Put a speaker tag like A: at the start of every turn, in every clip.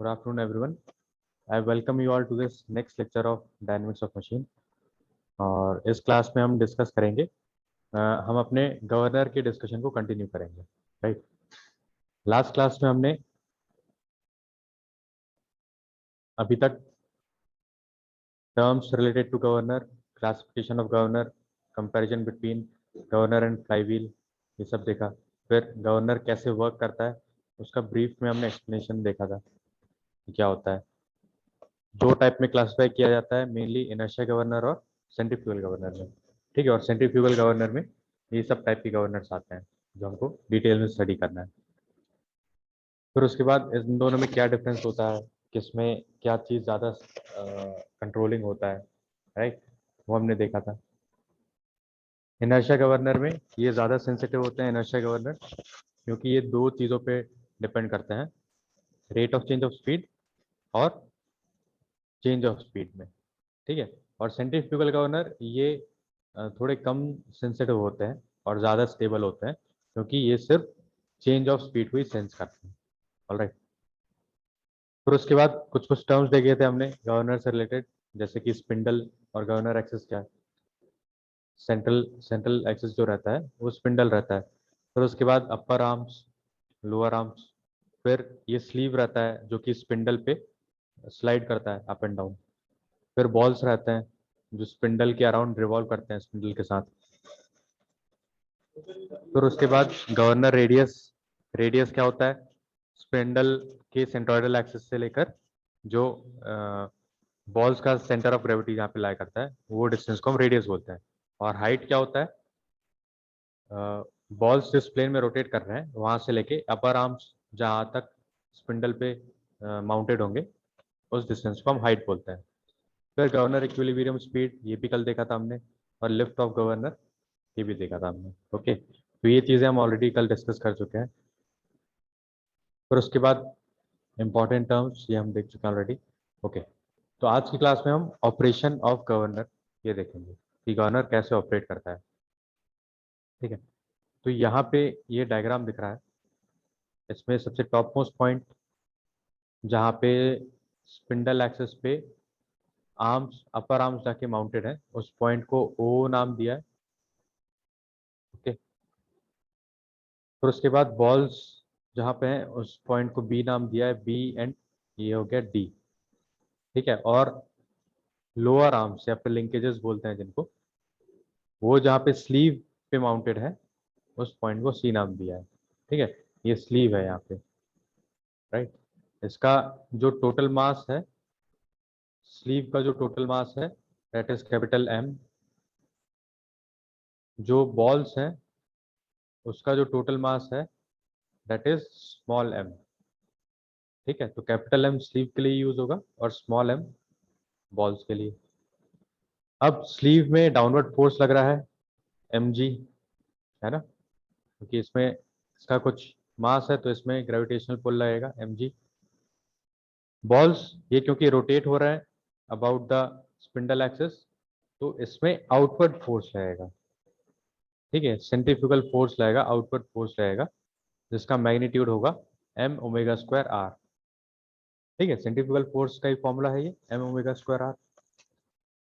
A: Good afternoon, everyone. I welcome you all to this next lecture of Dynamics of Machine. और इस class में हम discuss करेंगे, हम अपने गवर्नर के डिस्कशन को कंटिन्यू करेंगे, राइट। लास्ट क्लास में हमने अभी तक terms related to governor, classification of governor, comparison between governor and flywheel, ये सब देखा। फिर गवर्नर कैसे वर्क करता है उसका ब्रीफ में हमने एक्सप्लेनेशन देखा था क्या होता है। दो टाइप में क्लासिफाई किया जाता है, मेनली इनर्शिया गवर्नर और सेंट्रीफ्यूगल गवर्नर में, ठीक है। और सेंट्रीफ्यूगल गवर्नर में ये सब टाइप के गवर्नर्स आते हैं जो हमको डिटेल में स्टडी करना है। फिर उसके बाद इन दोनों में क्या डिफरेंस होता है, किसमें क्या चीज़ ज़्यादा कंट्रोलिंग होता है, राइट, वो हमने देखा था। इनर्शिया गवर्नर में ये ज़्यादा सेंसिटिव होते हैं, इनर्शिया गवर्नर, क्योंकि ये दो चीज़ों पे डिपेंड करते हैं, rate of change of speed और चेंज ऑफ स्पीड में, ठीक है। और सेंट्रीफ्यूगल गवर्नर ये थोड़े कम सेंसिटिव होते हैं और ज़्यादा स्टेबल होते हैं, क्योंकि ये सिर्फ चेंज ऑफ स्पीड को ही सेंस करते हैं। ऑलराइट। फिर उसके बाद कुछ कुछ टर्म्स देखे थे हमने गवर्नर से रिलेटेड, जैसे कि स्पिंडल और गवर्नर एक्सिस क्या है। सेंट्रल एक्सिस जो रहता है वो स्पिंडल रहता है। फिर उसके बाद अपर आर्म्स, लोअर आर्म्स, फिर ये स्लीव रहता है जो कि स्पिंडल पे स्लाइड करता है अप एंड डाउन। फिर बॉल्स रहते हैं जो स्पिंडल के अराउंड रिवॉल्व करते हैं स्पिंडल के साथ। फिर उसके बाद गवर्नर रेडियस, रेडियस क्या होता है, स्पिंडल के सेंट्रोइडल एक्सिस से लेकर जो बॉल्स का सेंटर ऑफ ग्रेविटी जहाँ पे लाई करता है वो डिस्टेंस को हम रेडियस बोलते हैं। और हाइट क्या होता है, बॉल्स जिस प्लेन में रोटेट कर रहे हैं वहां से लेके अपर आर्म्स जहाँ तक स्पिंडल पे माउंटेड होंगे उस डिस्टेंस को हम हाइट बोलते हैं। फिर गवर्नर इक्विलिब्रियम स्पीड, ये भी कल देखा था हमने, और लिफ्ट ऑफ गवर्नर ये भी देखा था हमने। ओके, तो ये चीज़ें हम ऑलरेडी कल डिस्कस कर चुके हैं। फिर उसके बाद इंपॉर्टेंट टर्म्स ये हम देख चुके हैं ऑलरेडी। ओके, तो आज की क्लास में हम ऑपरेशन ऑफ गवर्नर ये देखेंगे कि गवर्नर कैसे ऑपरेट करता है, ठीक है। तो यहाँ पे ये डायग्राम दिख रहा है, इसमें सबसे टॉप मोस्ट पॉइंट जहाँ पे स्पिंडल एक्सिस पे आर्म्स, अपर आर्म्स जाके माउंटेड है, उस पॉइंट को ओ नाम दिया है, ओके। फिर उसके बाद बॉल्स जहाँ पे हैं उस पॉइंट को बी नाम दिया है, बी एंड ये हो गया डी, ठीक है। और लोअर आर्म्स या फिर लिंकेजेस बोलते हैं जिनको, वो जहाँ पे स्लीव पे माउंटेड है उस पॉइंट को सी नाम दिया है, ठीक है। ये स्लीव है यहाँ पे, राइट। इसका जो टोटल मास है, स्लीव का जो टोटल मास है दैट इज कैपिटल एम। जो बॉल्स हैं उसका जो टोटल मास है दैट इज स्मॉल एम, ठीक है। तो कैपिटल एम स्लीव के लिए यूज होगा और स्मॉल एम बॉल्स के लिए। अब स्लीव में डाउनवर्ड फोर्स लग रहा है एम जी, है ना, क्योंकि इसमें इसका कुछ मास है तो इसमें ग्रेविटेशनल पुल लगेगा एम जी। बॉल्स ये क्योंकि रोटेट हो रहा है अबाउट द स्पिंडल एक्सिस तो इसमें आउटवर्ड फोर्स लगेगा, ठीक है। सेंट्रीफ्यूगल फोर्स लगेगा, आउटवर्ड फोर्स लगेगा, जिसका मैग्नीट्यूड होगा एम ओमेगा स्क्वायर आर, ठीक है। सेंट्रीफ्यूगल फोर्स का ही फॉर्मूला है ये M omega square R,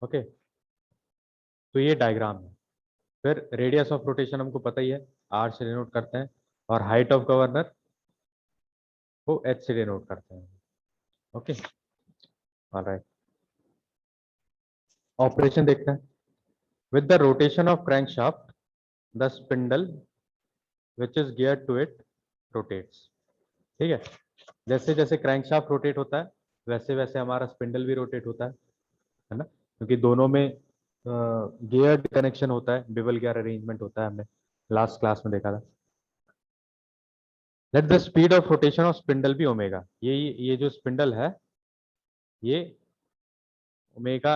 A: okay. तो ये डायग्राम है। फिर रेडियस ऑफ रोटेशन हमको पता ही है, आर से डिनोट करते हैं, और हाइट ऑफ गवर्नर को एच से डिनोट करते हैं, ओके। ऑलराइट, ऑपरेशन देखते हैं। With the rotation of crankshaft the spindle which is gear to it rotates, ठीक है। जैसे जैसे क्रैंकशाफ्ट रोटेट होता है वैसे वैसे हमारा स्पिंडल भी रोटेट होता है ना, क्योंकि दोनों में गियर कनेक्शन होता है, बिवल गियर अरेंजमेंट होता है, हमने लास्ट क्लास में देखा था। Let the speed of rotation of spindle भी ओमेगा, ये जो स्पिंडल है ये ओमेगा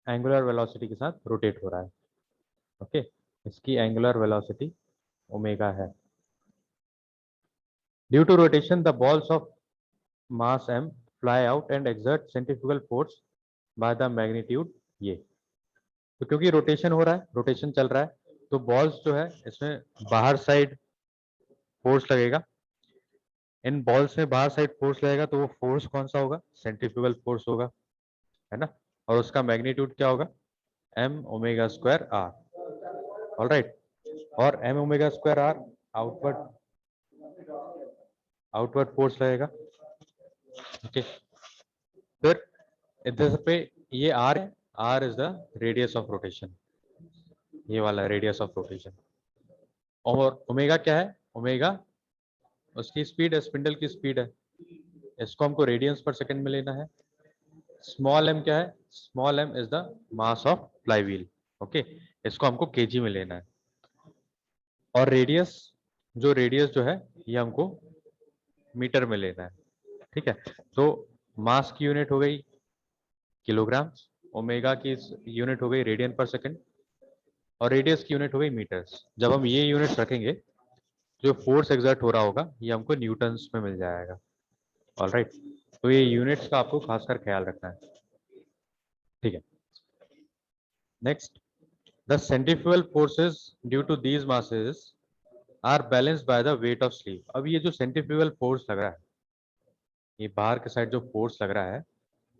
A: एंगुलर वेलोसिटी के साथ रोटेट हो रहा है, ओके। इसकी एंगुलर वेलोसिटी ओमेगा है। Due to rotation the balls of mass m fly out and exert centrifugal force by the magnitude ये। तो क्योंकि रोटेशन हो रहा है, रोटेशन चल रहा है, तो बॉल्स जो है इसमें बाहर साइड फोर्स लगेगा इन बॉल्स में बाहर साइड फोर्स लगेगा तो वो फोर्स कौन सा होगा, सेंट्रीफ्यूगल फोर्स होगा, है ना, और उसका मैग्नीट्यूड क्या होगा, m omega square r, alright, और m omega square r outward outward force रहेगा, ओके। फिर इधर पे ये आर है, r is the radius of rotation, ये वाला रेडियस ऑफ रोटेशन, और ओमेगा क्या है, ओमेगा उसकी स्पीड है, स्पिंडल की स्पीड है, इसको हमको रेडियंस पर सेकंड में लेना है। स्मॉल एम क्या है, small M is the mass of flywheel, okay, इसको हमको केजी में लेना है। और रेडियस, जो रेडियस जो है ये हमको मीटर में लेना है, ठीक है। तो मास की यूनिट हो गई किलोग्राम, ओमेगा की यूनिट हो गई रेडियन पर सेकंड, और रेडियस की यूनिट हो गई मीटर्स। जब हम ये यूनिट रखेंगे, जो फोर्स एग्जर्ट हो रहा होगा ये हमको न्यूटन्स में मिल जाएगा, ऑलराइट। तो ये यूनिट्स का आपको खासकर ख्याल रखना है, ठीक है। Next, the centrifugal forces due to these masses are balanced by the weight of sleeve. अब ये जो सेंट्रीफ्यूगल फोर्स लग रहा है, ये बाहर के साइड जो फोर्स लग रहा है,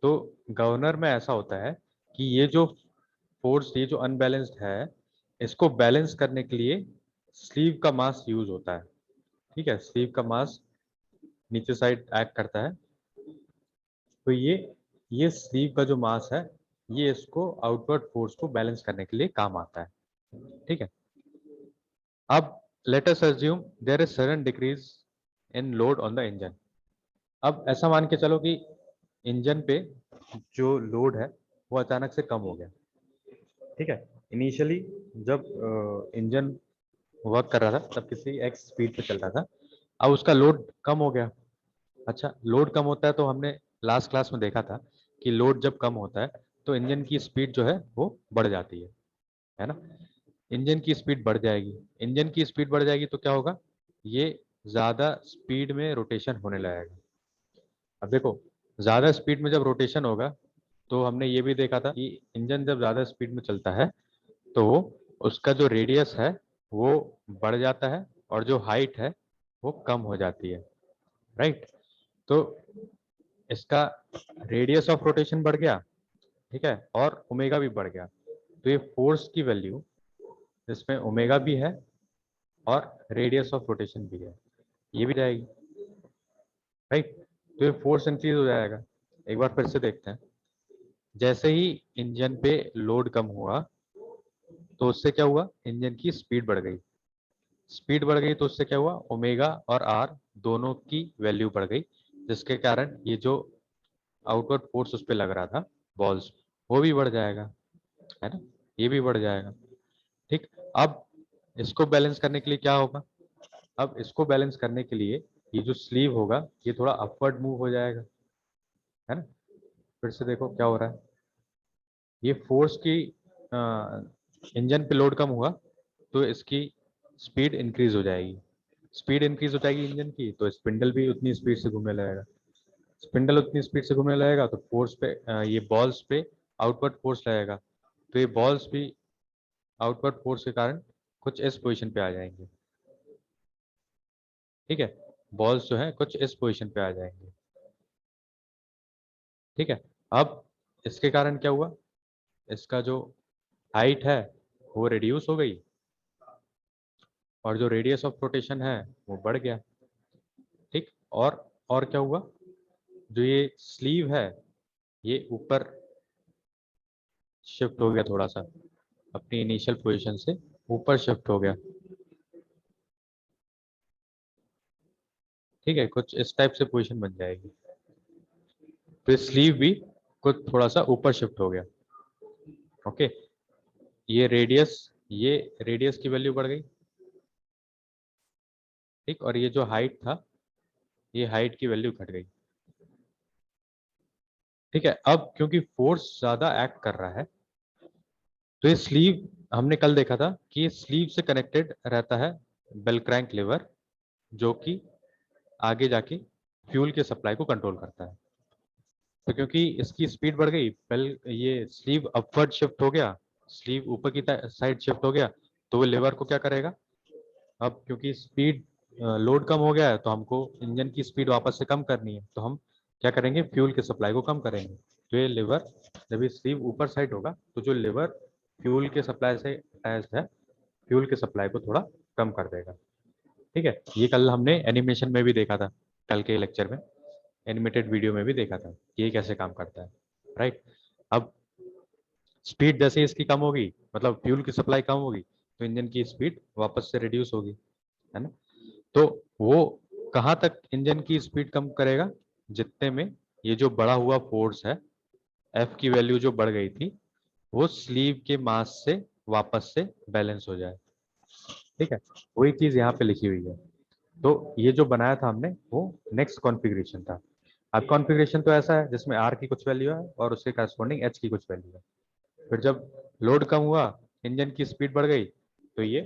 A: तो गवर्नर में ऐसा होता है कि ये जो फोर्स, ये जो अनबैलेंस्ड है, इसको बैलेंस करने के लिए स्लीव का मास यूज होता है, ठीक है। स्लीव का मास नीचे साइड एक्ट करता है, तो ये स्लीव का जो मास है, ये इसको आउटवर्ड फोर्स को बैलेंस करने के लिए काम आता है, ठीक है। अब let us assume there is sudden decrease in load on the engine. अब ऐसा मान के चलो कि इंजन पे जो लोड है वो अचानक से कम हो गया, ठीक है। इनिशियली जब इंजन वर्क कर रहा था तब किसी एक्स स्पीड पे चल रहा था, अब उसका लोड कम हो गया। अच्छा, लोड कम होता है तो हमने लास्ट क्लास में देखा था कि लोड जब कम होता है तो इंजन की स्पीड जो है वो बढ़ जाती है ना। इंजन की स्पीड बढ़ जाएगी, इंजन की स्पीड बढ़ जाएगी तो क्या होगा, ये ज्यादा स्पीड में रोटेशन होने लगेगा। अब देखो, ज्यादा स्पीड में जब रोटेशन होगा तो हमने ये भी देखा था कि इंजन जब ज्यादा स्पीड में चलता है तो उसका जो रेडियस है वो बढ़ जाता है और जो हाइट है वो कम हो जाती है, राइट। तो इसका रेडियस ऑफ रोटेशन बढ़ गया, ठीक है, और ओमेगा भी बढ़ गया, तो ये फोर्स की वैल्यू जिसमें ओमेगा भी है और रेडियस ऑफ रोटेशन भी है, ये भी जाएगी, राइट। तो ये फोर्स इंक्रीज हो जाएगा। एक बार फिर से देखते हैं, जैसे ही इंजन पे लोड कम हुआ तो उससे क्या हुआ, इंजन की स्पीड बढ़ गई, स्पीड बढ़ गई तो उससे क्या हुआ, ओमेगा और आर दोनों की वैल्यू बढ़ गई, जिसके कारण ये जो आउटवर्ड फोर्स उस पर लग रहा था बॉल्स, वो भी बढ़ जाएगा, है ना, ये भी बढ़ जाएगा, ठीक। अब इसको बैलेंस करने के लिए क्या होगा, अब इसको बैलेंस करने के लिए ये जो स्लीव होगा ये थोड़ा अपवर्ड मूव हो जाएगा, है ना। फिर से देखो क्या हो रहा है, ये फोर्स की इंजन पे लोड कम हुआ तो इसकी स्पीड इंक्रीज हो जाएगी, स्पीड इंक्रीज हो जाएगी इंजन की, तो स्पिंडल भी उतनी स्पीड से घूमने लगेगा, स्पिंडल उतनी स्पीड से घूमने लगेगा तो फोर्स पे ये बॉल्स पे आउटवर्ड फोर्स लगेगा, तो ये बॉल्स भी आउटवर्ड फोर्स के कारण कुछ इस पोजीशन पे आ जाएंगे, ठीक है। बॉल्स जो है कुछ इस पोजीशन पे आ जाएंगे, ठीक है। अब इसके कारण क्या हुआ, इसका जो हाइट है वो रिड्यूस हो गई और जो रेडियस ऑफ रोटेशन है वो बढ़ गया, ठीक। और क्या हुआ, जो ये स्लीव है ये ऊपर शिफ्ट हो गया, थोड़ा सा अपनी इनिशियल पोजीशन से ऊपर शिफ्ट हो गया, ठीक है, कुछ इस टाइप से पोजीशन बन जाएगी, तो स्लीव भी कुछ थोड़ा सा ऊपर शिफ्ट हो गया, ओके। ये रेडियस की वैल्यू बढ़ गई, ठीक, और ये जो हाइट था ये हाइट की वैल्यू घट गई, ठीक है। अब क्योंकि फोर्स ज्यादा एक्ट कर रहा है तो ये स्लीव, हमने कल देखा था कि ये स्लीव से कनेक्टेड रहता है बेल क्रैंक लीवर, जो कि आगे जाके फ्यूल के सप्लाई को कंट्रोल करता है। तो क्योंकि इसकी स्पीड बढ़ गई, बेल, ये स्लीव अपवर्ड शिफ्ट हो गया, स्लीव ऊपर की साइड शिफ्ट हो गया, तो वो लीवर को क्या करेगा, अब क्योंकि स्पीड लोड कम हो गया है तो हमको इंजन की स्पीड वापस से कम करनी है, तो हम क्या करेंगे, फ्यूल की सप्लाई को कम करेंगे। तो ये लेवर, जब ये स्लीव ऊपर साइड होगा तो जो लेवर फ्यूल के सप्लाई से अटैच्ड है, फ्यूल की सप्लाई को थोड़ा कम कर देगा। ठीक है, ये कल हमने एनिमेशन में भी देखा था, कल के लेक्चर में एनिमेटेड वीडियो में भी देखा था कि ये कैसे काम करता है। राइट, अब स्पीड जैसे इसकी कम होगी, मतलब फ्यूल की सप्लाई कम होगी, तो इंजन की स्पीड वापस से रिड्यूस होगी, है ना। तो वो कहाँ तक इंजन की स्पीड कम करेगा, जितने में ये जो बढ़ा हुआ फोर्स है, एफ की वैल्यू जो बढ़ गई थी, वो स्लीव के मास से वापस से बैलेंस हो जाए। ठीक है, वही चीज यहाँ पे लिखी हुई है। तो ये जो बनाया था हमने वो नेक्स्ट कॉन्फ़िगरेशन था। अब कॉन्फ़िगरेशन तो ऐसा है जिसमें आर की कुछ वैल्यू है और उसके करस्पॉन्डिंग एच की कुछ वैल्यू है। फिर जब लोड कम हुआ, इंजन की स्पीड बढ़ गई, तो ये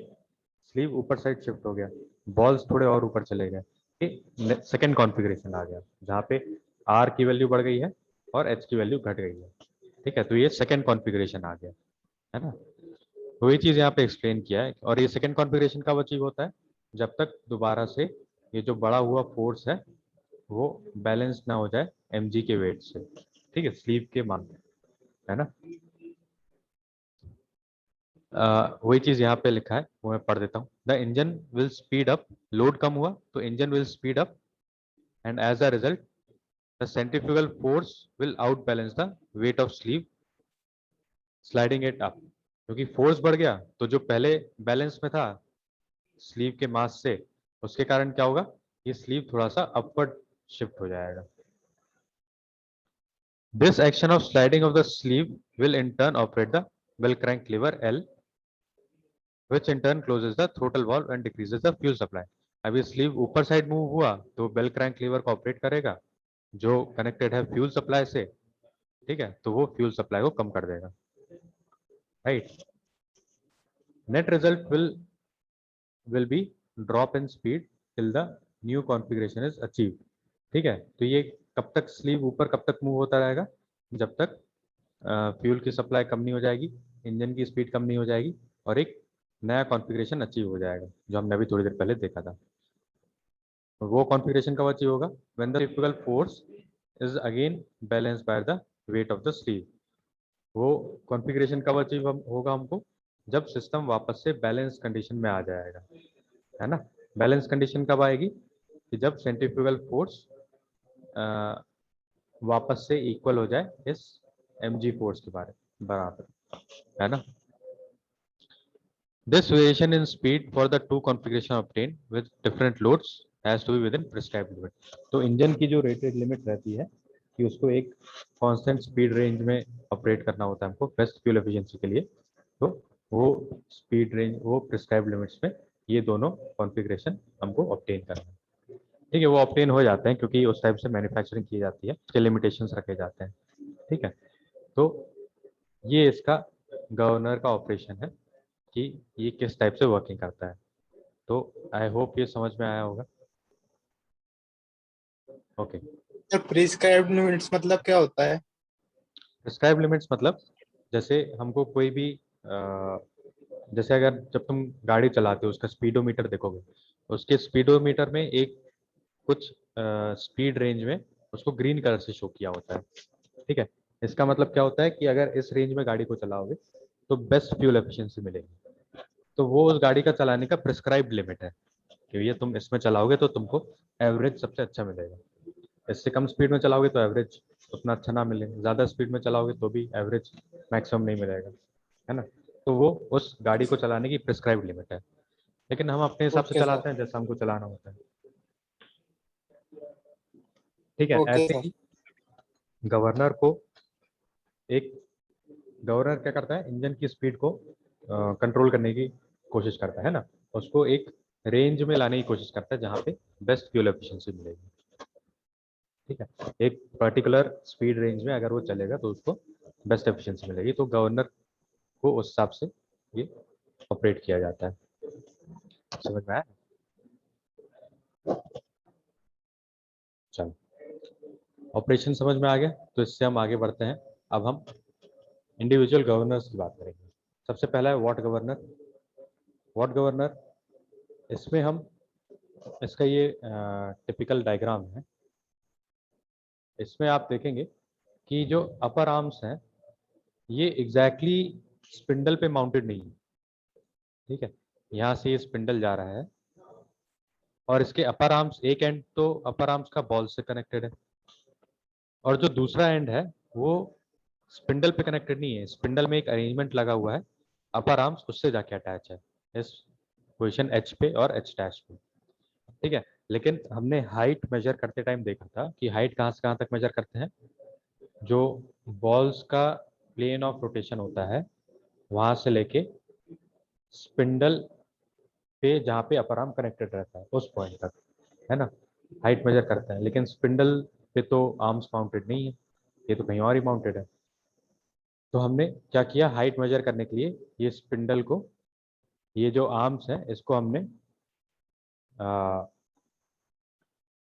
A: स्लीव ऊपर साइड शिफ्ट हो गया, बॉल्स थोड़े और ऊपर चले गए, सेकेंड कॉन्फ़िगरेशन आ गया जहाँ पे आर की वैल्यू बढ़ गई है और एच की वैल्यू घट गई है। ठीक है, तो ये सेकेंड कॉन्फ़िगरेशन आ गया, है ना। तो ये चीज यहाँ पे एक्सप्लेन किया है, और ये सेकेंड कॉन्फ़िगरेशन कब अचीव होता है, जब तक दोबारा से ये जो बढ़ा हुआ फोर्स है वो बैलेंस ना हो जाए mg के वेट से। ठीक है, स्लीव के मान पे, है ना। वही चीज यहाँ पे लिखा है, वो मैं पढ़ देता हूँ। The engine will speed up, load कम हुआ तो engine will speed up, and as a result the centrifugal force will outbalance the weight of sleeve sliding it up. क्योंकि फोर्स बढ़ गया तो जो पहले बैलेंस में था स्लीव के मास से, उसके कारण क्या होगा, ये स्लीव थोड़ा सा अपवर्ड शिफ्ट हो जाएगा। This action of sliding of the sleeve will in turn operate the bell crank lever L, which in turn closes the throttle valve and decreases the fuel supply। अब ये sleeve ऊपर side move हुआ तो bell crank liver को operate करेगा जो connected है fuel supply से। ठीक है, तो वो फ्यूल सप्लाई को कम कर देगा। Right, net result will be drop in speed till the new configuration is achieve. ठीक है, तो ये कब तक स्लीव ऊपर कब तक मूव होता रहेगा, जब तक फ्यूल की सप्लाई कम नहीं हो जाएगी, इंजन की स्पीड कम नहीं हो जाएगी, और एक नया कॉन्फ़िगरेशन अचीव हो जाएगा जो हमने अभी थोड़ी देर पहले देखा था। वो कॉन्फ़िगरेशन कब अचीव होगा, when the centrifugal force is again balanced by the weight of the sleeve. वो कॉन्फ़िगरेशन कब अचीव होगा हमको, जब सिस्टम वापस से बैलेंस कंडीशन में आ जाएगा, है ना। बैलेंस कंडीशन कब आएगी, कि जब सेंट्रीफ्यूगल फोर्स वापस से इक्वल हो जाए इस mg फोर्स के बराबर, है ना। This variation in speed for the two configuration obtained with different loads has to be within prescribed limit। तो इंजन की जो रेटेड लिमिट रहती है कि उसको एक कांस्टेंट स्पीड रेंज में ऑपरेट करना होता है हमको बेस्ट फ्यूल एफिशिएंसी के लिए, तो वो स्पीड रेंज, वो प्रिस्क्राइब्ड लिमिट्स में ये दोनों कॉन्फ़िगरेशन हमको ऑब्टेन करना है। ठीक है, वो ऑब्टेन हो जाते हैं क्योंकि उस टाइप से मैन्युफैक्चरिंग की जाती है, उसके लिमिटेशंस रखे जाते हैं। ठीक है, तो ये इसका गवर्नर का ऑपरेशन है कि ये किस टाइप से वर्किंग करता है। तो आई होप ये समझ में आया होगा। ओके,
B: सर प्रिस्क्राइब्ड लिमिट्स मतलब क्या होता है?
A: प्रिस्क्राइब लिमिट्स मतलब जैसे हमको कोई भी जैसे अगर जब तुम गाड़ी चलाते हो उसका स्पीडोमीटर देखोगे, उसके स्पीडोमीटर में एक कुछ स्पीड रेंज में उसको ग्रीन कलर से शो किया होता है। ठीक है, इसका मतलब क्या होता है कि अगर इस रेंज में गाड़ी को चलाओगे तो बेस्ट फ्यूल एफिशिएंसी मिलेगी। तो वो उस गाड़ी का चलाने का प्रिस्क्राइब्ड लिमिट है कि ये तुम इसमें चलाओगे तो तुमको एवरेज सबसे अच्छा मिलेगा। इससे कम स्पीड में चलाओगे तो एवरेज उतना अच्छा ना मिले, ज़्यादा स्पीड में चलाओगे तो भी एवरेज मैक्सिमम नहीं मिलेगा, है ना। तो वो उस गाड़ी को चलाने की प्रिस्क्राइब्ड लिमिट है, लेकिन हम अपने हिसाब से
B: ओके सर।
A: चलाते हैं जैसा हमको चलाना होता है। ठीक है,
B: ओके
A: ऐसे
B: सर।
A: ही गवर्नर को एक गवर्नर क्या करता है, इंजन की स्पीड को कंट्रोल करने की कोशिश करता है ना, उसको एक रेंज में लाने की कोशिश करता है जहाँ पे बेस्ट फ्यूल एफिशिएंसी मिलेगी। ठीक है, एक पर्टिकुलर स्पीड रेंज में अगर वो चलेगा तो उसको बेस्ट एफिशिएंसी मिलेगी, तो गवर्नर को उस हिसाब से ये ऑपरेट किया जाता है। समझ में आया? चलो, ऑपरेशन समझ में आ गया, तो इससे हम आगे बढ़ते हैं। अब हम इंडिविजुअल गवर्नर्स की बात करेंगे। सबसे पहला है वॉट गवर्नर। वॉट गवर्नर, इसमें हम इसका ये टिपिकल डायग्राम है। इसमें आप देखेंगे कि जो अपर आर्म्स हैं ये एग्जैक्टली स्पिंडल पे माउंटेड नहीं है। ठीक है, यहाँ से ये स्पिंडल जा रहा है और इसके अपर आर्म्स, एक एंड तो अपर आर्म्स का बॉल से कनेक्टेड है और जो दूसरा एंड है वो स्पिंडल पे कनेक्टेड नहीं है। स्पिंडल में एक अरेंजमेंट लगा हुआ है, अपर आर्म्स उससे जाके अटैच है इस पोजीशन एच पे और एच डैश पे। ठीक है, लेकिन हमने हाइट मेजर करते टाइम देखा था कि हाइट कहाँ से कहाँ तक मेजर करते हैं, जो बॉल्स का प्लेन ऑफ रोटेशन होता है वहां से लेके स्पिंडल पे जहाँ पे अपर आर्म कनेक्टेड रहता है उस पॉइंट तक, है ना, हाइट मेजर करते हैं। लेकिन स्पिंडल पे तो आर्म्स माउंटेड नहीं है, ये तो कहीं और ही माउंटेड है। तो हमने क्या किया, हाइट मेजर करने के लिए ये स्पिंडल को, ये जो आर्म्स है इसको हमने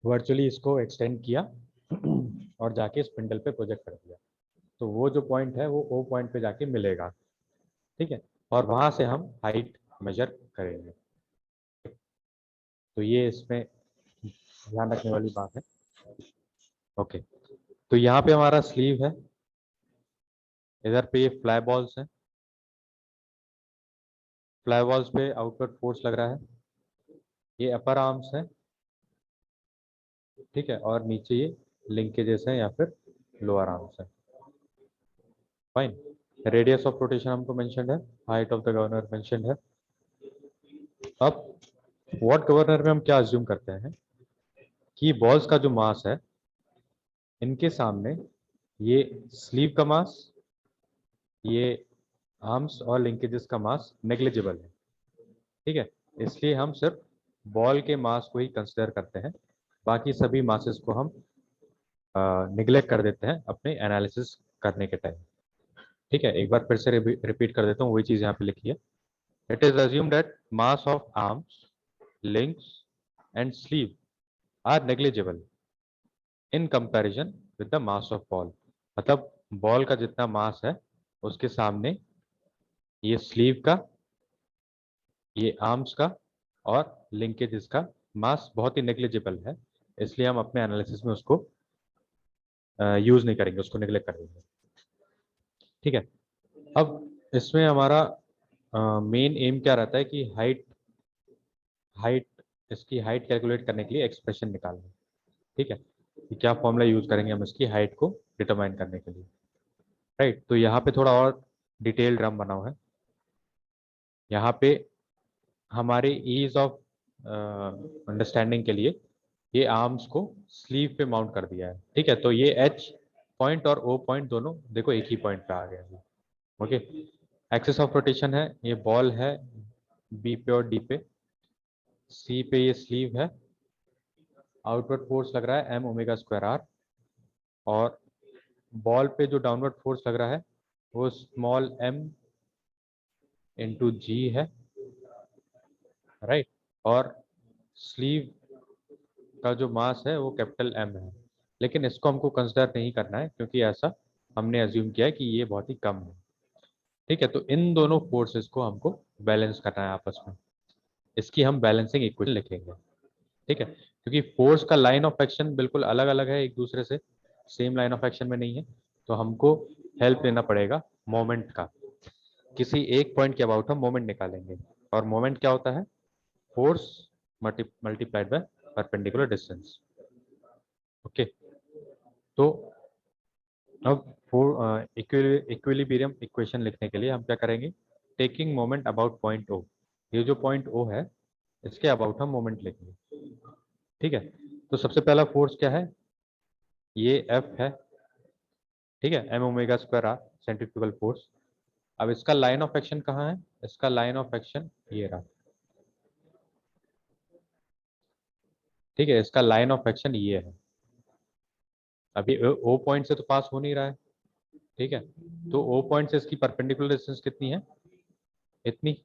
A: वर्चुअली इसको एक्सटेंड किया और जाके स्पिंडल पे प्रोजेक्ट कर दिया। तो वो जो पॉइंट है वो ओ पॉइंट पे जाके मिलेगा। ठीक है, और वहां से हम हाइट मेजर करेंगे। तो ये इसमें ध्यान रखने वाली बात है। ओके, तो यहाँ पे हमारा स्लीव है, इधर पे ये फ्लाई बॉल्स हैं, फ्लाई बॉल्स पे आउटवर्ड फोर्स लग रहा है, ये अपर आर्म्स है। ठीक है, और नीचे ये लिंकेजेस हैं या फिर लोअर आर्म्स है। फाइन, रेडियस ऑफ रोटेशन हमको मेंशन्ड है, height of the governor mentioned है। अब व्हाट गवर्नर में हम क्या अज्यूम करते हैं कि बॉल्स का जो मास है इनके सामने ये स्लीव का मास, ये आर्म्स और लिंकेजेस का मास नेग्लिजिबल है। ठीक है, इसलिए हम सिर्फ बॉल के मास को ही कंसिडर करते हैं, बाकी सभी मासेस को हम निग्लेक्ट कर देते हैं अपने एनालिसिस करने के टाइम। ठीक है, एक बार फिर से रिपीट कर देता हूँ, वही चीज यहाँ पे लिखी है। It is assumed that mass of arms, links and sleeve are negligible in comparison with the mass of ball. मतलब बॉल का जितना मास है उसके सामने ये स्लीव का, ये आर्म्स का और लिंकेजेस का मास बहुत ही नेग्लिजिबल है, इसलिए हम अपने एनालिसिस में उसको यूज नहीं करेंगे, उसको निगलेक्ट कर देंगे। ठीक है, अब इसमें हमारा मेन एम क्या रहता है कि हाइट हाइट इसकी हाइट कैलकुलेट करने के लिए एक्सप्रेशन निकालना। ठीक है, कि क्या फॉर्मूला यूज करेंगे हम इसकी हाइट को डिटरमाइन करने के लिए। राइट, तो यहाँ पे थोड़ा और डिटेल ड्राम बना हुआ है। यहाँ पे हमारे ईज ऑफ अंडरस्टैंडिंग के लिए ये आर्म्स को स्लीव पे माउंट कर दिया है। ठीक है, तो ये एच पॉइंट और ओ पॉइंट दोनों देखो एक ही पॉइंट पे आ गया। ओके, एक्सिस ऑफ रोटेशन है, ये बॉल है बी पे और डी पे, सी पे ये स्लीव है, आउटवर्ड फोर्स लग रहा है एम ओमेगा स्क्वायर आर, और बॉल पे जो डाउनवर्ड फोर्स लग रहा है वो स्मॉल एम इंटू जी है। राइट, और स्लीव का जो मास है वो कैपिटल एम है, लेकिन इसको हमको कंसिडर नहीं करना है क्योंकि ऐसा हमने अज्यूम किया है कि ये बहुत ही कम है। ठीक है, तो इन दोनों फोर्सेस को हमको बैलेंस करना है आपस में, इसकी हम बैलेंसिंग इक्वेशन लिखेंगे। ठीक है, क्योंकि फोर्स का लाइन ऑफ एक्शन बिल्कुल अलग अलग है एक दूसरे से, सेम लाइन ऑफ एक्शन में नहीं है, तो हमको हेल्प लेना पड़ेगा मोमेंट का। किसी एक पॉइंट के अबाउट हम मोमेंट निकालेंगे, और मोमेंट क्या होता है, force multiplied by perpendicular distance. Okay, तो अब इक्विलिब्रियम इक्वेशन लिखने के लिए हम क्या करेंगे, taking moment about point O, ये जो पॉइंट ओ है इसके अबाउट हम मोमेंट लिखेंगे। ठीक है, तो सबसे पहला फोर्स क्या है, ये एफ है। ठीक है, M omega square R centrifugal force. अब इसका लाइन ऑफ एक्शन कहाँ है, इसका लाइन ऑफ एक्शन ये रहा। ठीक है, इसका लाइन ऑफ एक्शन ये है, अभी ओ पॉइंट से तो पास हो नहीं रहा है। ठीक है, तो ओ पॉइंट से इसकी परपेंडिकुलर डिस्टेंस कितनी है, इतनी,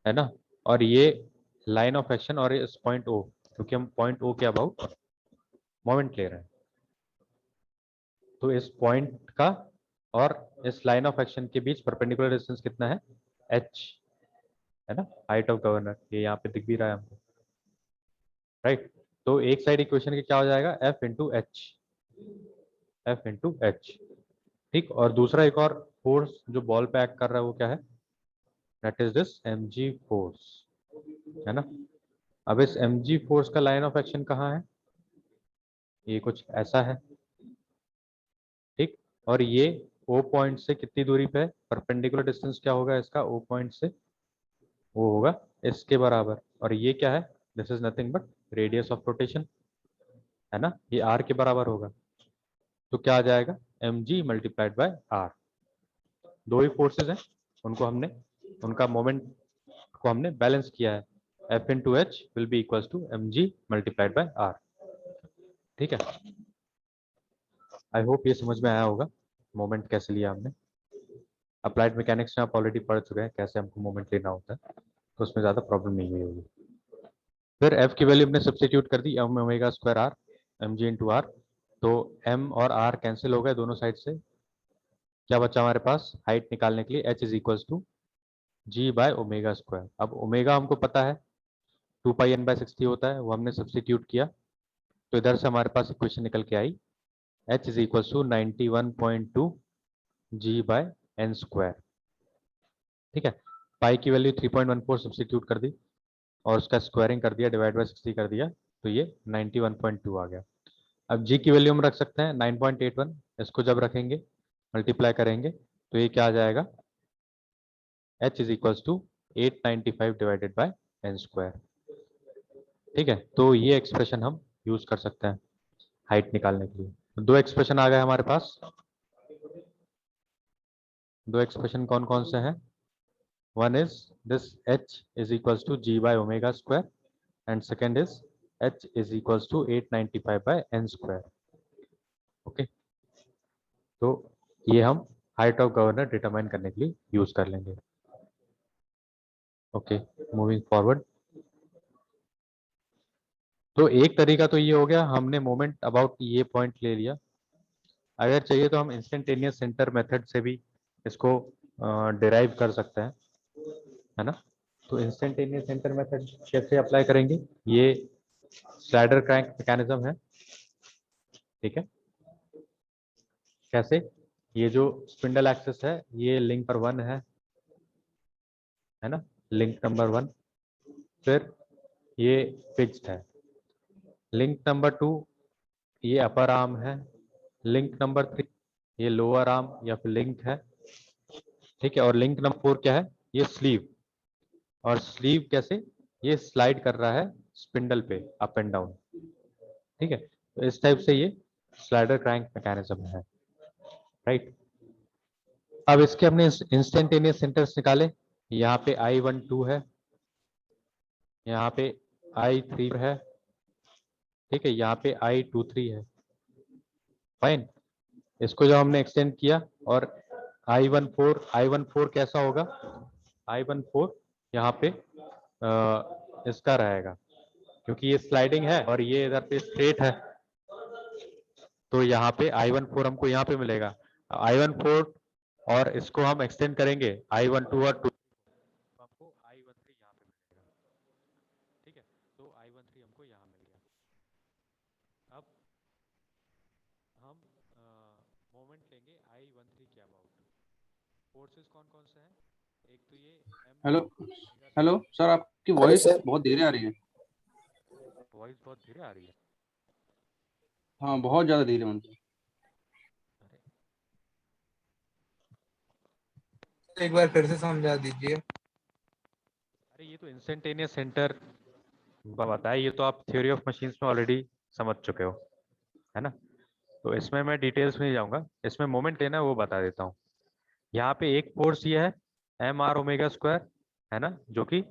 A: है ना, और ये लाइन ऑफ एक्शन और इस पॉइंट ओ, क्योंकि हम पॉइंट ओ के अबाउट मोमेंट ले रहे हैं, तो इस पॉइंट का और इस लाइन ऑफ एक्शन के बीच परपेंडिकुलर डिस्टेंस कितना है, एच, है ना, हाइट ऑफ गवर्नर, ये यहाँ पे दिख भी रहा है हमको। राइट। तो एक साइड इक्वेशन के क्या हो जाएगा, F into H, F into H. ठीक, और दूसरा एक और फोर्स जो बॉल पे एक्ट कर रहा है वो क्या है, that is this mg force, है ना। अब इस mg फोर्स का लाइन ऑफ एक्शन कहाँ है, ये कुछ ऐसा है। ठीक, और ये O पॉइंट से कितनी दूरी पे है, परपेंडिकुलर डिस्टेंस क्या होगा इसका O पॉइंट से, वो होगा इसके बराबर। और ये क्या है, this is nothing but radius of rotation, है ना, ये r के बराबर होगा। तो क्या आ जाएगा, mg मल्टीप्लाइड बाय r। दो ही फोर्सेस हैं, उनको हमने, उनका मोमेंट को हमने बैलेंस किया है। F into H will be equals to mg multiplied by r। ठीक है, आई होप ये समझ में आया होगा मोमेंट कैसे लिया हमने। अप्लाइड मैकेनिक्स में आप ऑलरेडी पढ़ चुके हैं कैसे हमको मोमेंट लेना होता है, तो उसमें ज़्यादा प्रॉब्लम नहीं हुई होगी। फिर F की वैल्यू हमने सब्स्टिट्यूट कर दी, m omega square r, m g into r. तो M और R कैंसिल हो गए दोनों साइड से, क्या बचा हमारे पास, हाइट निकालने के लिए H is equals to G by omega square. अब ओमेगा हमको पता है 2πn/60 होता है, वो हमने सब्स्टिट्यूट किया, तो इधर से हमारे पास इक्वेशन निकल के आई H is equals to 91.2 G by N square. ठीक है, पाई की वैल्यू 3.14 सब्स्टिट्यूट कर दी और उसका स्क्वायरिंग कर दिया, डिवाइड बाय 60 कर दिया, तो ये 91.2 आ गया। अब जी की वैल्यू हम रख सकते हैं 9.81, इसको जब रखेंगे मल्टीप्लाई करेंगे तो ये क्या आ जाएगा, H is equals to 895 divided by N square. ठीक है, तो ये एक्सप्रेशन हम यूज कर सकते हैं हाइट निकालने के लिए। दो एक्सप्रेशन आ गए हमारे पास, दो एक्सप्रेशन कौन कौन से हैं, one is this H is equals to G by omega square and second is H is equals to 895 by n square। Okay, तो ये हम हाइट ऑफ गवर्नर डिटरमाइन करने के लिए यूज कर लेंगे। Okay, moving forward. तो एक तरीका तो ये हो गया, हमने मोमेंट अबाउट ये पॉइंट ले लिया। अगर चाहिए तो हम इंस्टेंटेनियस सेंटर मेथड से भी इसको डिराइव कर सकते हैं, है ना। तो इंस्टेंटेनियस सेंटर मेथड कैसे अप्लाई करेंगे, ये स्लाइडर क्रैंक मैकेनिज्म है। ठीक है, कैसे, ये जो स्पिंडल एक्सिस है ये लिंक पर 1 है ना, लिंक नंबर 1। फिर ये फिक्स्ड है, लिंक नंबर 2 ये अपर आर्म है, लिंक नंबर 3 ये लोअर आर्म या फिर लिंक है। ठीक है, और लिंक नंबर 4 क्या है, ये स्लीव। और स्लीव कैसे, ये स्लाइड कर रहा है स्पिंडल पे अप एंड डाउन। ठीक है, तो इस टाइप से ये स्लाइडर क्रैंक मैकेनिज्म है, राइट। अब इसके हमने इंस्टेंटेनियस सेंटर्स निकाले, यहाँ पे I12 है, यहाँ पे I3 है, ठीक है, यहाँ पे I23 है, फाइन। इसको जब हमने एक्सटेंड किया और I14 कैसा होगा, I14 यहाँ पे इसका रहेगा, क्योंकि ये स्लाइडिंग है और ये इधर पे स्ट्रेट है, तो यहाँ पे I14 हमको यहाँ पे मिलेगा I14, और इसको हम एक्सटेंड करेंगे I12 और 2, तो हमको I13 यहाँ पे मिलेगा। ठीक है, तो I13 हमको यहाँ मिल गया। अब हम मोमेंट लेंगे I13 के अबाउट। फोर्सेस कौन कौन से हैं, एक तो ये
C: हेलो हेलो सर, आपकी
B: हेलो
C: वॉइस
B: सर।
C: बहुत धीरे आ रही है।
A: वॉइस बहुत धीरे आ रही है,
C: हाँ, बहुत ज्यादा धीरे मतलब।
A: अरे
B: एक बार फिर से समझा दीजिए।
A: अरे ये तो इंस्टेंटेनियस सेंटर बताया, ये तो आप थ्योरी ऑफ मशीन्स में ऑलरेडी समझ चुके हो, है ना। तो इसमें मैं डिटेल्स में नहीं जाऊंगा, इसमें मोमेंट लेना है वो बता देता हूँ। यहाँ पे एक फोर्स ये है mr⍵², है ना, जो कि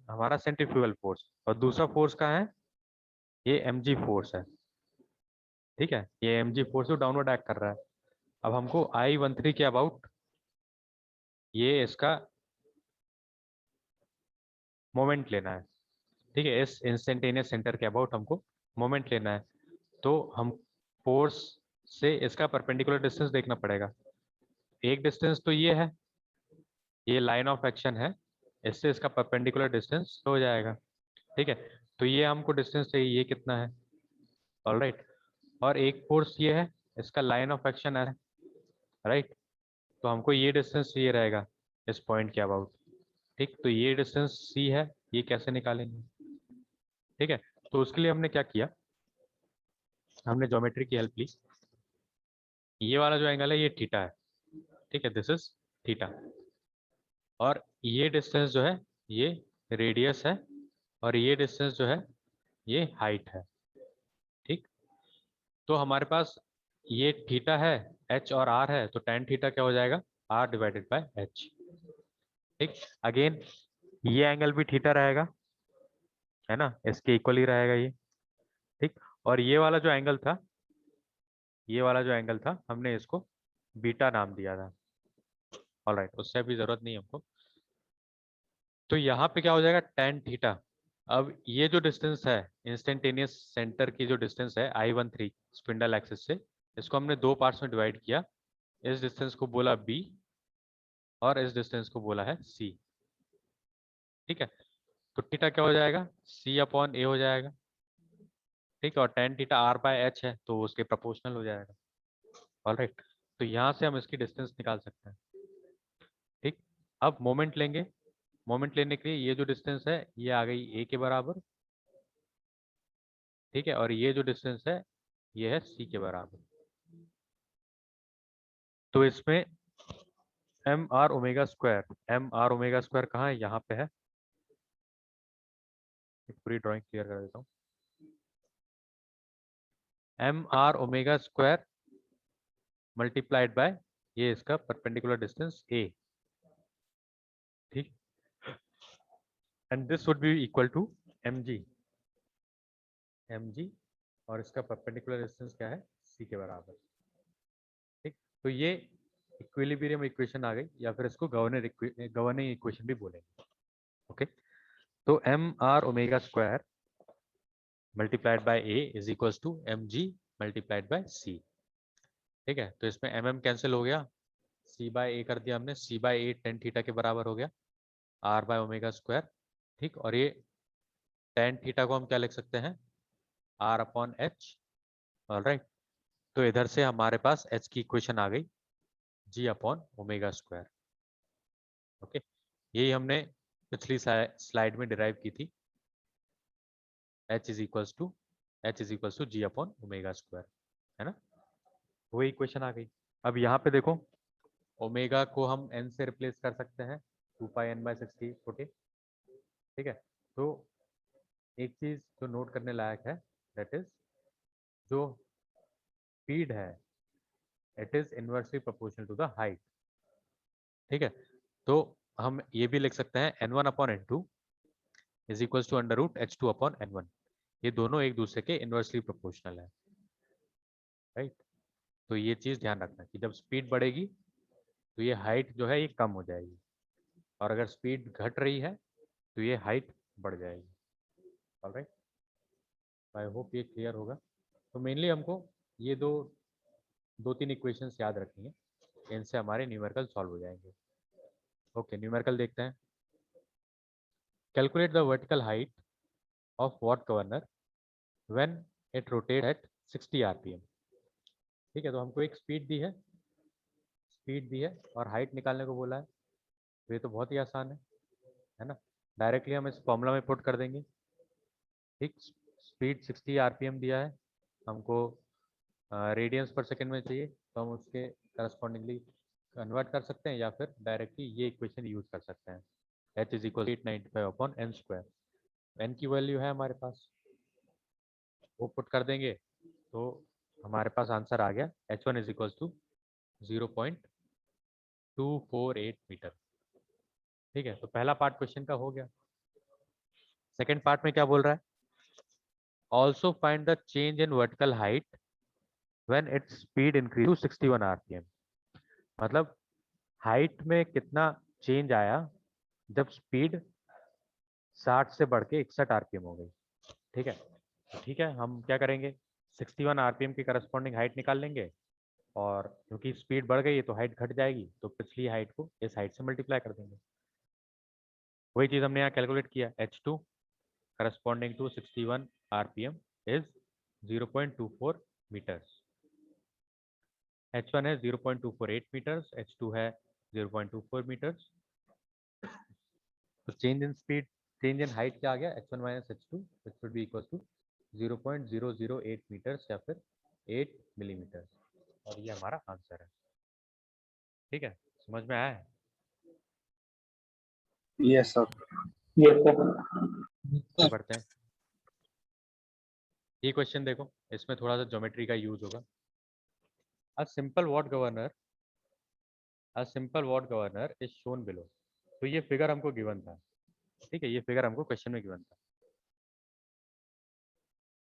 A: हमारा सेंट्रीफ्यूगल फोर्स, और दूसरा फोर्स का है ये mg फोर्स है। ठीक है, ये mg फोर्स जो डाउनवर्ड एक्ट कर रहा है। अब हमको I13 के अबाउट ये इसका मोमेंट लेना है। ठीक है, इस इंस्टेंटेनियस सेंटर के अबाउट हमको मोमेंट लेना है, तो हम फोर्स से इसका परपेंडिकुलर डिस्टेंस देखना पड़ेगा। एक डिस्टेंस तो ये है, ये लाइन ऑफ एक्शन है, इससे इसका परपेंडिकुलर डिस्टेंस हो जाएगा। ठीक है, तो ये हमको डिस्टेंस चाहिए, ये कितना है, ऑलराइट। और एक फोर्स ये है, इसका लाइन ऑफ एक्शन है, राइट। तो हमको ये डिस्टेंस चाहिए रहेगा इस पॉइंट के अबाउट, ठीक। तो ये डिस्टेंस सी है, ये कैसे निकालेंगे, ठीक है। तो उसके लिए हमने क्या किया, हमने ज्योमेट्री की हेल्प ली। ये वाला जो एंगल है ये थीटा है, ठीक है, दिस इज थीटा। और ये डिस्टेंस जो है ये रेडियस है, और ये डिस्टेंस जो है ये हाइट है, ठीक। तो हमारे पास ये थीटा है, एच और आर है, तो tan थीटा क्या हो जाएगा, आर डिवाइडेड बाय एच, ठीक। अगेन ये एंगल भी थीटा रहेगा, है ना, इसके इक्वल ही रहेगा ये, ठीक। और ये वाला जो एंगल था, ये वाला जो एंगल था, हमने इसको बीटा नाम दिया था, ऑलराइट, उससे भी जरूरत नहीं हमको। तो यहाँ पे क्या हो जाएगा, tan थीटा। अब ये जो डिस्टेंस है इंस्टेंटेनियस सेंटर की जो डिस्टेंस है I13 स्पिंडल एक्सिस से, इसको हमने दो पार्ट्स में डिवाइड किया। इस डिस्टेंस को बोला b और इस डिस्टेंस को बोला है c, ठीक है। तो थीटा क्या हो जाएगा, c अपॉन a हो जाएगा, ठीक है। और tan theta r by h है, तो उसके प्रोपोर्शनल हो जाएगा, ऑलराइट। तो यहाँ से हम इसकी डिस्टेंस निकाल सकते हैं, ठीक। अब मोमेंट लेंगे, मोमेंट लेने के लिए ये जो डिस्टेंस है ये आ गई a के बराबर, ठीक है। और ये जो डिस्टेंस है ये है c के बराबर। तो इसमें एम आर ओमेगा स्क्वायर कहाँ है, यहाँ पे है। पूरी ड्राइंग क्लियर कर देता हूँ। M R omega square multiplied by ये इसका परपेंडिकुलर डिस्टेंस a, ठीक। And this would be equal to mg, और इसका परपेंडिकुलर डिस्टेंस क्या है, c के बराबर, ठीक। तो ये इक्विलिब्रियम इक्वेशन आ गई, या फिर इसको गवर्निंग इक्वेशन भी बोलेंगे, ओके। तो M R omega square multiplied by a is equals to mg multiplied by c, ठीक है। तो इसमें कैंसिल हो गया, c बाय a कर दिया हमने, c by a tan theta के बराबर हो गया, r बाय ओमेगा स्क्वायर, ठीक। और ये tan थीटा को हम क्या लिख सकते हैं, r अपॉन h, ऑलराइट। तो इधर से हमारे पास h की इक्वेशन आ गई, g upon omega square, okay. यही हमने पिछली स्लाइड में डिराइव की थी, h is equals to G upon omega square, है ना। वही इक्वेशन आ गई। अब यहाँ पे देखो, ओमेगा को हम n से रिप्लेस कर सकते हैं, 2πn/60 फोर्टी, ठीक है। तो एक चीज जो नोट करने लायक है, दैट इज जो स्पीड है it is inversely proportional to the height, ठीक है। तो हम ये भी लिख सकते हैं n1 upon n2 is equals to under root h2 upon n1, ये दोनों एक दूसरे के इनवर्सली प्रोपोर्शनल है, राइट। तो ये चीज ध्यान रखना कि जब स्पीड बढ़ेगी तो ये हाइट जो है ये कम हो जाएगी, और अगर स्पीड घट रही है तो ये हाइट बढ़ जाएगी, ऑलराइट। आई होप ये क्लियर होगा। तो मेनली हमको ये दो तीन इक्वेशंस याद रखनी है, इनसे हमारे न्यूमेरिकल सॉल्व हो जाएंगे। ओके, न्यूमेरिकल देखते हैं। Calculate the vertical height of what governor when it rotate eight 60 RPM, ठीक है। तो हमको एक स्पीड दी है और हाइट निकालने को बोला है, तो ये तो बहुत ही आसान है ना। डायरेक्टली हम इस फॉर्मूला में पुट कर देंगे, ठीक। स्पीड 60 आरपीएम दिया है हमको, रेडियंस पर सेकंड में चाहिए, तो हम उसके करस्पॉन्डिंगली कन्वर्ट कर सकते हैं, या फिर डायरेक्टली ये इक्वेशन यूज कर सकते हैं, h is equal 895 upon n square. n की वैल्यू है हमारे पास, वो पुट कर देंगे तो हमारे पास आंसर आ गया, h1 is equal to 0.248 metre, ठीक है। तो पहला पार्ट क्वेश्चन का हो गया। सेकेंड पार्ट में क्या बोल रहा है, also find the change in vertical height when its speed increase to 61 RPM. मतलब हाइट में कितना चेंज आया जब स्पीड 60 से बढ़ के 61 आरपीएम हो गई, ठीक है। तो ठीक है, हम क्या करेंगे, 61 आरपीएम की करस्पॉन्डिंग हाइट निकाल लेंगे, और क्योंकि स्पीड बढ़ गई है तो हाइट घट जाएगी, तो पिछली हाइट को इस हाइट से मल्टीप्लाई कर देंगे। वही चीज़ हमने यहाँ कैलकुलेट किया, h2 corresponding to 61 rpm is 0.24 meters. h1 है 0.248 meters, h2 है 0.24 meters. तो change in speed, change in height क्या आ गया, h1 minus h2 which would be equals to 0.008 meters या फिर 8 millimeters. और ये हमारा आंसर है. ठीक है, समझ में आया है?
C: Yes sir.
A: आगे बढ़ते हैं. ये क्वेश्चन देखो, इसमें थोड़ा सा ज्योमेट्री का यूज होगा. A simple watt governor is shown below. तो ये फिगर हमको गिवन था. ठीक है, ये फिगर हमको क्वेश्चन में गिवन था.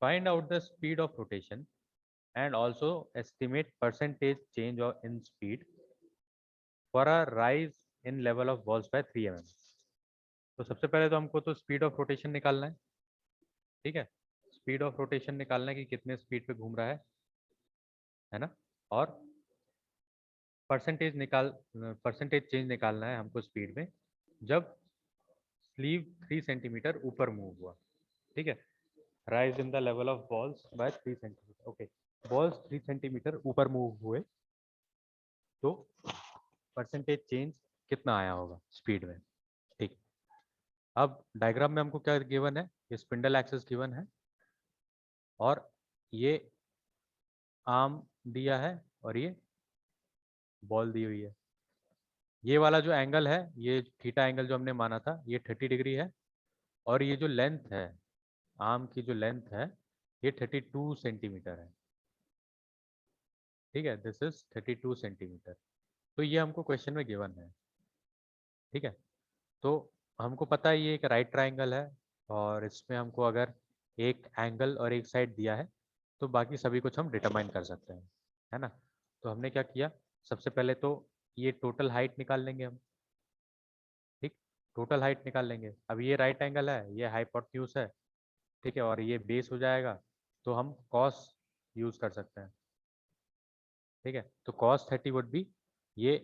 A: Find out the speed of rotation and also estimate percentage change in speed for a rise in level of balls by 3 mm. तो सबसे पहले तो हमको तो स्पीड ऑफ रोटेशन निकालना है. ठीक है, स्पीड ऑफ रोटेशन निकालना है कि कितने स्पीड पे घूम रहा है ना, और परसेंटेज चेंज निकालना है हमको स्पीड में जब स्लीव 3 सेंटीमीटर ऊपर मूव हुआ. ठीक है, rise in the level of balls by 3 centimetre. Okay, balls 3 centimetre ऊपर मूव हुए तो परसेंटेज चेंज कितना आया होगा स्पीड में. ठीक, अब डायग्राम में हमको क्या गिवन है, ये स्पिंडल एक्सिस गिवन है और ये आर्म दिया है और ये बॉल दी हुई है. ये वाला जो एंगल है, ये थीटा एंगल जो हमने माना था, ये 30 डिग्री है और ये जो लेंथ है, आर्म की जो लेंथ है, ये 32 सेंटीमीटर है. ठीक है, दिस इज 32 सेंटीमीटर. तो ये हमको क्वेश्चन में गिवन है. ठीक है, तो हमको पता है ये एक राइट ट्राइंगल है और इसमें हमको अगर एक एंगल और एक साइड दिया है तो बाकी सभी कुछ हम डिटरमाइन कर सकते हैं, है ना. तो हमने क्या किया, सबसे पहले तो ये टोटल हाइट निकाल लेंगे हम. ठीक, टोटल हाइट निकाल लेंगे. अब ये राइट एंगल है, ये हाइपोटेन्यूज है. ठीक है, और ये बेस हो जाएगा तो हम कॉस यूज कर सकते हैं. ठीक है, तो cos 30 वुड बी, ये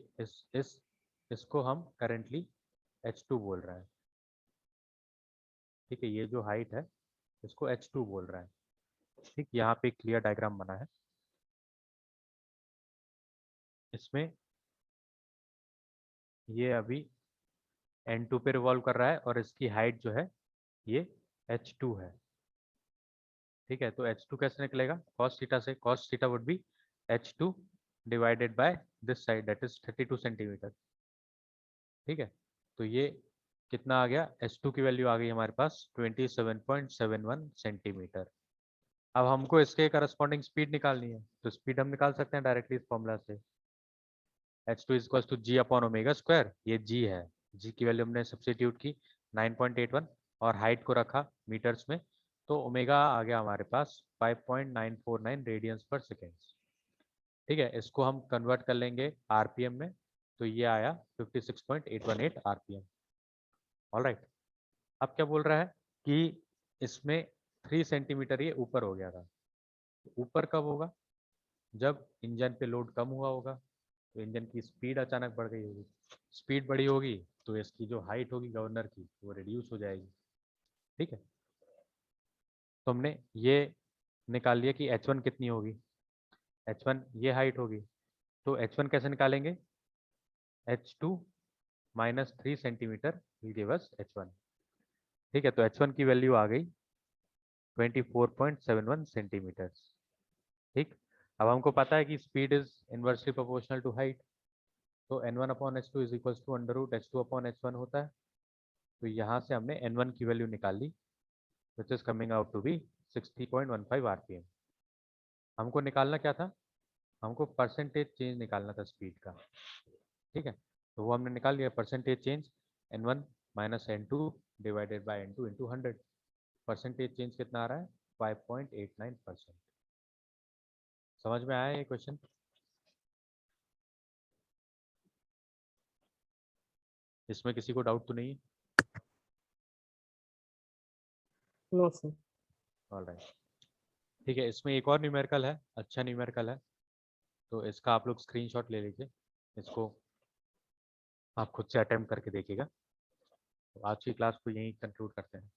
A: इसको हम करेंटली h2 बोल रहे हैं. ठीक है, ये जो हाइट है इसको h2 बोल रहा है. ठीक, यहाँ पे क्लियर डायग्राम बना है. इसमें ये अभी n2 पे रिवॉल्व कर रहा है और इसकी हाइट जो है ये h2 है. ठीक है, तो h2 कैसे निकलेगा, cos थीटा से. cos theta would be h2 divided by this side that is 32 centimetre. ठीक है, तो ये कितना आ गया, h2 की वैल्यू आ गई हमारे पास 27.71 सेंटीमीटर. अब हमको इसके करस्पॉन्डिंग स्पीड निकालनी है, तो स्पीड हम निकाल सकते हैं डायरेक्टली इस फॉर्मूला से. h2 is equal to G upon omega square. ये g है, g की वैल्यू हमने सब्स्टिट्यूट की 9.81 और हाइट को रखा मीटर्स में, तो ओमेगा आ गया हमारे पास 5.949 रेडियंस पर सेकेंड. ठीक है, इसको हम कन्वर्ट कर लेंगे आरपीएम में, तो ये आया 56.818 आरपीएम. ऑलराइट, अब क्या बोल रहा है कि इसमें 3 सेंटीमीटर ये ऊपर हो गया था. ऊपर कब होगा, जब इंजन पे लोड कम हुआ होगा, तो इंजन की स्पीड अचानक बढ़ गई होगी. स्पीड बढ़ी होगी तो इसकी जो हाइट होगी गवर्नर की वो रिड्यूस हो जाएगी. ठीक है, तो हमने ये निकाल लिया कि h1 कितनी होगी. h1 ये हाइट होगी, तो h1 कैसे निकालेंगे, h2 minus 3 centimetre will give us h1. ठीक है, तो h1 की वैल्यू आ गई 24.71 सेंटीमीटर. ठीक, अब हमको पता है कि speed is inversely proportional to height, तो n1 upon h2 is equals to under root h2 upon h1 होता है. तो यहाँ से हमने n1 की वैल्यू निकाल ली which is coming out to be 60.15 RPM. हमको निकालना क्या था, हमको परसेंटेज चेंज निकालना था स्पीड का. ठीक है, तो वो हमने निकाल लिया. Percentage change n1 minus n2 divided by n2 into 100. Percentage change कितना आ रहा है, 5.89%. समझ में आया ये क्वेश्चन. इसमें किसी को डाउट तो नहीं है.
D: No sir.
A: ऑलराइट, ठीक है, इसमें एक और न्यूमेरिकल है, अच्छा न्यूमेरिकल है, तो इसका आप लोग स्क्रीनशॉट ले लीजिए. इसको आप खुद से अटेम्प्ट करके देखिएगा. तो आज की क्लास को यहीं कंक्लूड करते हैं.